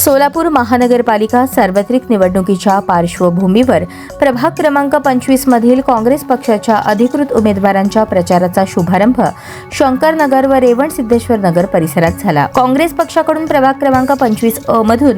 सोलापूर महानगरपालिका सार्वत्रिक निवडणुकीच्या पार्श्वभूमीवर प्रभाग क्रमांक 25 मधील काँग्रेस पक्षाच्या अधिकृत उमेदवारांच्या प्रचाराचा शुभारंभ शंकरनगर व रेवणसिद्धेश्वर नगर परिसरात झाला। काँग्रेस पक्षाकडून प्रभाग क्रमांक 25 अ मधून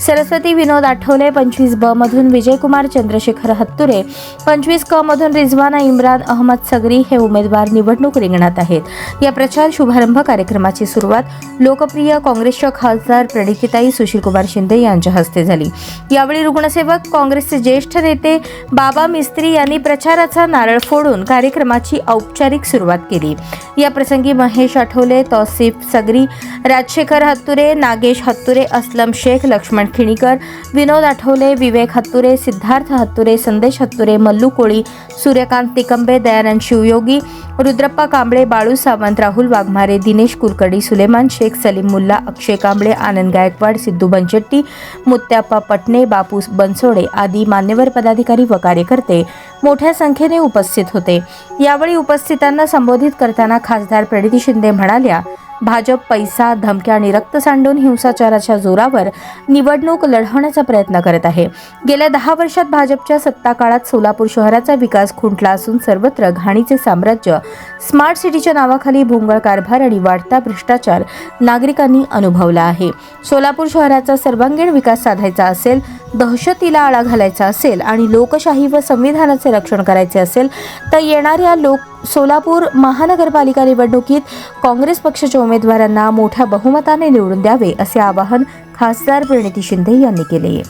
सरस्वती विनोद आठवले, 25 ब मधून विजयकुमार चंद्रशेखर हत्तुरे, 25 क मधून रिजवाना इम्रान अहमद सगरी हे उमेदवार निवडणूक रिंगणात आहेत। या प्रचार शुभारंभ कार्यक्रमाची सुरुवात लोकप्रिय काँग्रेसच्या खासदार प्रणितीताई सुशीलकुमार शिंदे यांच्या हस्ते झाली। यावेळी रुग्णसेवक काँग्रेसचे ज्येष्ठ नेते बाबा मिस्त्री यांनी प्रचाराचा नारळ फोडून कार्यक्रमाची औपचारिक सुरुवात केली। या प्रसंगी महेश आठवले, तौसिफ सगरी, राजशेखर हत्तुरे, नागेश हत्तुरे, असलम शेख, लक्ष्मण खिणीकर, विनोद आठवले, विवेक हत्तुरे, सिद्धार्थ हत्तुरे, संदेश हत्तुरे, मल्लू कोळी, सूर्यकांत निकंबे, दयानंद शिवयोगी, रुद्रप्पा कांबळे, बाळू सावंत, राहुल वाघमारे, दिनेश कुलकर्णी, सुलेमान शेख, सलीम मुल्ला, अक्षय कांबळे, आनंद गायकवाड, सिद्धू बनचट्टी, मुत्याप्पा पटणे, बापू बनसोडे आदी मान्यवर पदाधिकारी व कार्यकर्ते मोठ्या संख्येने उपस्थित होते। यावेळी उपस्थितांना संबोधित करताना खासदार प्रणिती शिंदे म्हणाल्या, भाजप पैसा, धमक्या आणि रक्त सांडून हिंसाचाराच्या जोरावर निवडणूक लढवण्याचा प्रयत्न करत आहे। गेल्या 10 वर्षात भाजपच्या सत्ता काळात सोलापूर शहराचा विकास खुंटला असून सर्वत्र घाणीचे साम्राज्य, स्मार्ट सिटीच्या नावाखाली भोंगळ कारभार आणि वाढता भ्रष्टाचार नागरिकांनी अनुभवला आहे। सोलापूर शहराचा सर्वांगीण विकास साधायचा असेल, दहशतीला आळा घालायचा असेल आणि लोकशाही व संविधानाचे रक्षण करायचे असेल तर येणाऱ्या सोलापूर महानगरपालिका निवडणुकीत काँग्रेस पक्षाच्या उमेदवारांना मोठ्या बहुमताने निवडून द्यावे असे आवाहन खासदार प्रणिती शिंदे यांनी केले।